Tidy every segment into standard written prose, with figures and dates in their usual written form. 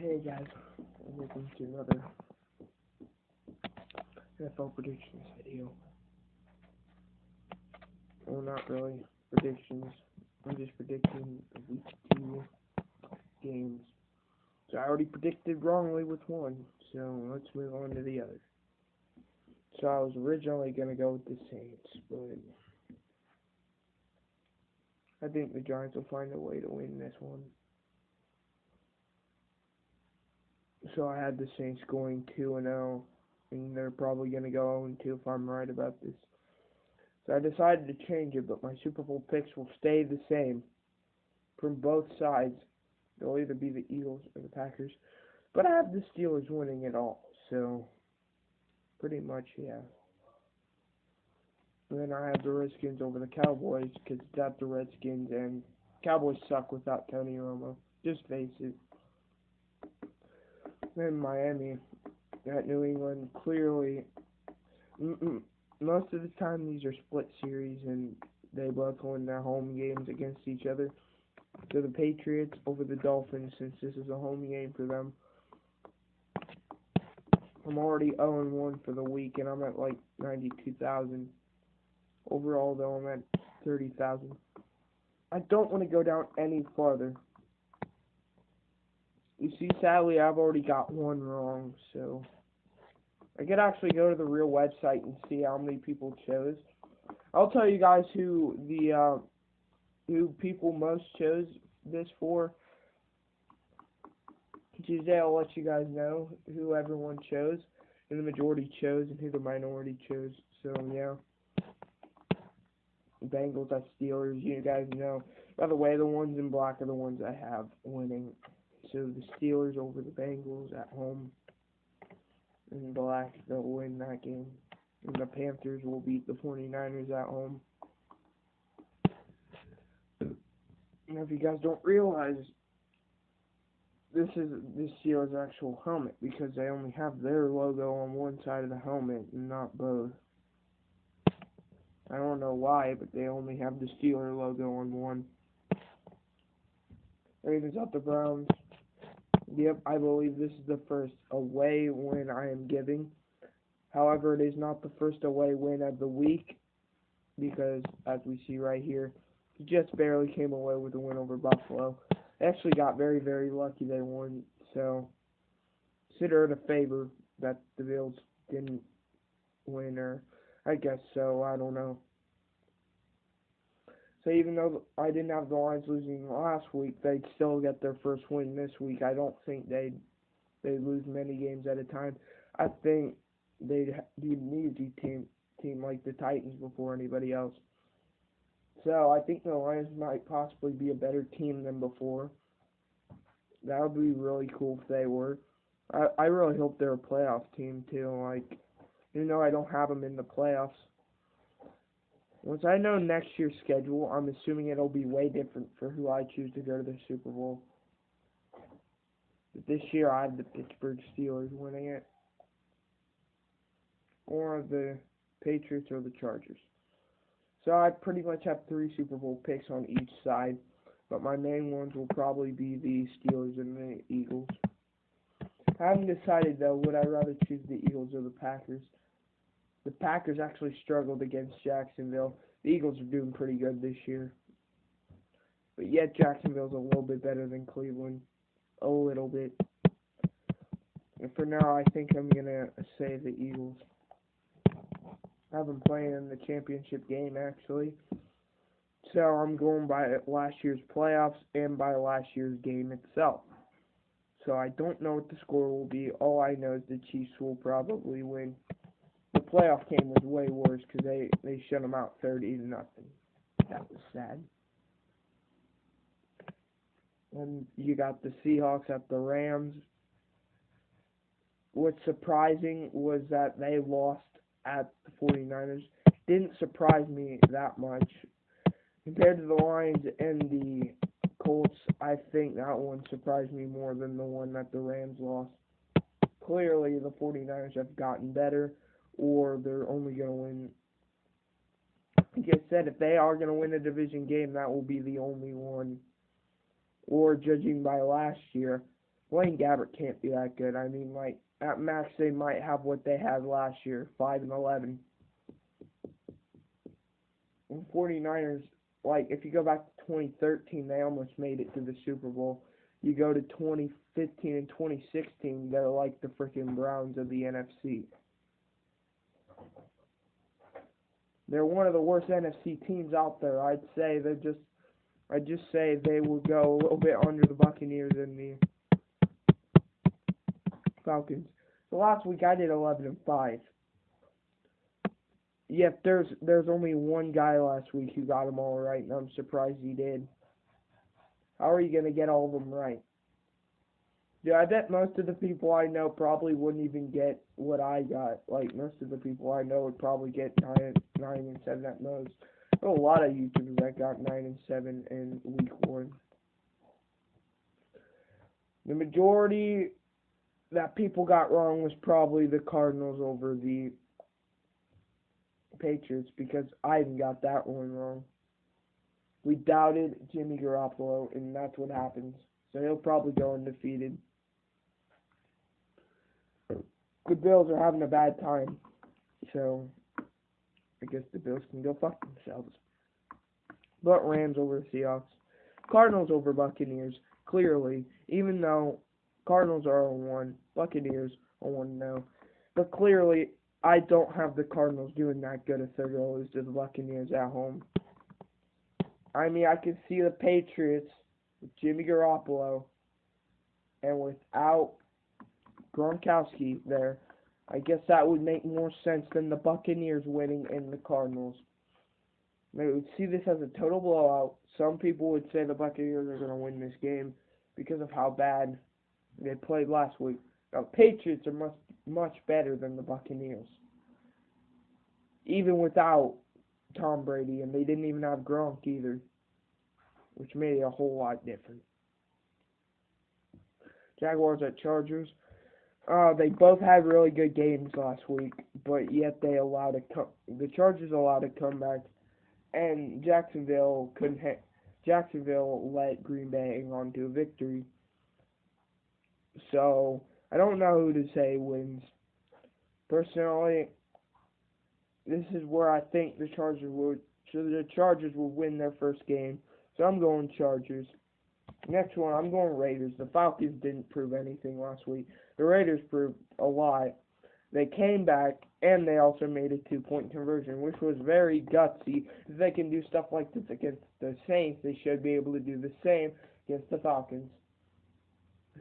Hey guys, welcome to another NFL predictions video. Well, not really predictions. I'm just predicting the week 2 games. So I already predicted wrongly with one, so let's move on to the other. So I was originally going to go with the Saints, but I think the Giants will find a way to win this one. So I had the Saints going 2-0, and they're probably going to go 0-2 if I'm right about this. So I decided to change it, but my Super Bowl picks will stay the same from both sides. They'll either be the Eagles or the Packers. But I have the Steelers winning it all, so pretty much, yeah. And then I have the Redskins over the Cowboys because it's at the Redskins, and Cowboys suck without Tony Romo. Just face it. Then Miami at New England, clearly. Most of the time these are split series, and they both win their home games against each other. So the Patriots over the Dolphins, since this is a home game for them. I'm already 0-1 for the week, and I'm at like 92,000. Overall, though, I'm at 30,000. I don't want to go down any farther. You see, sadly, I've already got one wrong, so I could actually go to the real website and see how many people chose. I'll tell you guys who people most chose this for. Tuesday, I'll let you guys know who everyone chose, who the majority chose, and who the minority chose. So, yeah. Bengals at Steelers, you guys know. By the way, the ones in black are the ones I have winning. So, the Steelers over the Bengals at home. In black, they'll win that game. And the Panthers will beat the 49ers at home. Now, if you guys don't realize, this is the Steelers' actual helmet because they only have their logo on one side of the helmet and not both. I don't know why, but they only have the Steelers logo on one. Ravens at the Browns. Yep, I believe this is the first away win I am giving. However, it is not the first away win of the week because, as we see right here, the Jets barely came away with a win over Buffalo. They actually got very, very lucky they won, so consider it a favor that the Bills didn't win, or I guess so, I don't know. So even though I didn't have the Lions losing last week, they'd still get their first win this week. I don't think they'd lose many games at a time. I think they'd be an easy team like the Titans before anybody else. So I think the Lions might possibly be a better team than before. That would be really cool if they were. I really hope they're a playoff team too. Like, I don't have them in the playoffs. Once I know next year's schedule, I'm assuming it'll be way different for who I choose to go to the Super Bowl. But this year, I have the Pittsburgh Steelers winning it, or the Patriots or the Chargers. So I pretty much have 3 Super Bowl picks on each side, but my main ones will probably be the Steelers and the Eagles. I haven't decided, though, would I rather choose the Eagles or the Packers. The Packers actually struggled against Jacksonville. The Eagles are doing pretty good this year. But yet Jacksonville's a little bit better than Cleveland. A little bit. And for now, I think I'm going to say the Eagles. I have them playing in the championship game, actually. So I'm going by last year's playoffs and by last year's game itself. So I don't know what the score will be. All I know is the Chiefs will probably win. The playoff game was way worse because they shut them out 30-0. That was sad. And you got the Seahawks at the Rams. What's surprising was that they lost at the 49ers. Didn't surprise me that much. Compared to the Lions and the Colts, I think that one surprised me more than the one that the Rams lost. Clearly, the 49ers have gotten better, or they're only going to win. Like I said, if they are going to win a division game, that will be the only one. Or, judging by last year, Blaine Gabbert can't be that good. I mean, like, at max, they might have what they had last year, 5-11. And 49ers, like, if you go back to 2013, they almost made it to the Super Bowl. You go to 2015 and 2016, they're like the freaking Browns of the NFC. They're one of the worst NFC teams out there. I'd just say they will go a little bit under the Buccaneers and the Falcons. So last week I did 11-5. Yet there's only one guy last week who got them all right, and I'm surprised he did. How are you gonna get all of them right? Yeah, I bet most of the people I know probably wouldn't even get what I got. Like, most of the people I know would probably get 9-7 at most. There are a lot of YouTubers that got 9-7 in week 1. The majority that people got wrong was probably the Cardinals over the Patriots, because I even got that one wrong. We doubted Jimmy Garoppolo, and that's what happens. So he'll probably go undefeated. The Bills are having a bad time, so I guess the Bills can go fuck themselves. But Rams over Seahawks. Cardinals over Buccaneers, clearly, even though Cardinals are 0-1, Buccaneers are 1-0. But clearly, I don't have the Cardinals doing that good if they're going to lose to the Buccaneers at home. I mean, I can see the Patriots with Jimmy Garoppolo and without Gronkowski there. I guess that would make more sense than the Buccaneers winning and the Cardinals. They would see this as a total blowout. Some people would say the Buccaneers are going to win this game because of how bad they played last week. Now, Patriots are much better than the Buccaneers, even without Tom Brady, and they didn't even have Gronk either, which made it a whole lot different. Jaguars at Chargers. They both had really good games last week, but yet the Chargers allowed a comeback, and Jacksonville let Green Bay hang on to a victory. So I don't know who to say wins. Personally, this is where I think the Chargers will win their first game. So I'm going Chargers. Next one, I'm going Raiders. The Falcons didn't prove anything last week. The Raiders proved a lot. They came back, and they also made a 2-point conversion, which was very gutsy. If they can do stuff like this against the Saints, they should be able to do the same against the Falcons.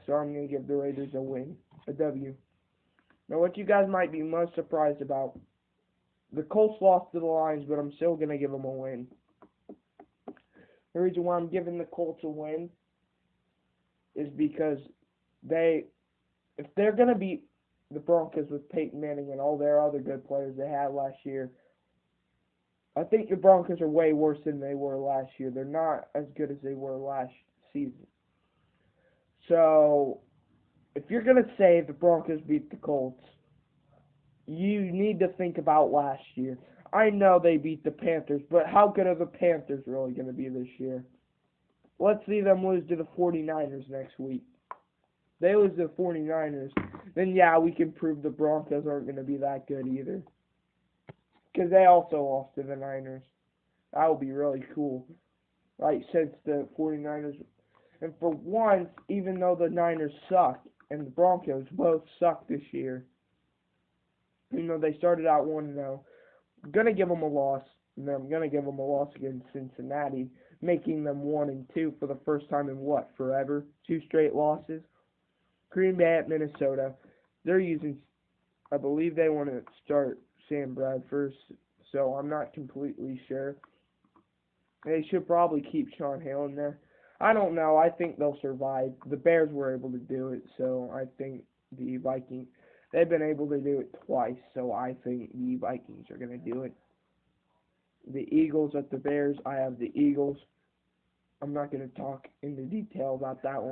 So I'm going to give the Raiders a win, a W. Now, what you guys might be most surprised about, the Colts lost to the Lions, but I'm still going to give them a win. The reason why I'm giving the Colts a win is because if they're going to beat the Broncos with Peyton Manning and all their other good players they had last year, I think the Broncos are way worse than they were last year. They're not as good as they were last season. So, if you're going to say the Broncos beat the Colts, you need to think about last year. I know they beat the Panthers, but how good are the Panthers really going to be this year? Let's see them lose to the 49ers next week. They lose to the 49ers, then yeah, we can prove the Broncos aren't going to be that good either. Because they also lost to the Niners. That would be really cool. Right, since the 49ers... And for once, even though the Niners suck and the Broncos both suck this year, even though they started out 1-0, I'm going to give them a loss. And then I'm going to give them a loss against Cincinnati, making them 1-2 for the first time in forever? 2 straight losses. Green Bay at Minnesota. They're using, I believe they want to start Sam Bradford, so I'm not completely sure. They should probably keep Sean Hill in there. I don't know. I think they'll survive. The Bears were able to do it, so I think the Vikings, they've been able to do it twice, so I think the Vikings are going to do it. The Eagles at the Bears. I have the Eagles. I'm not going to talk into detail about that one.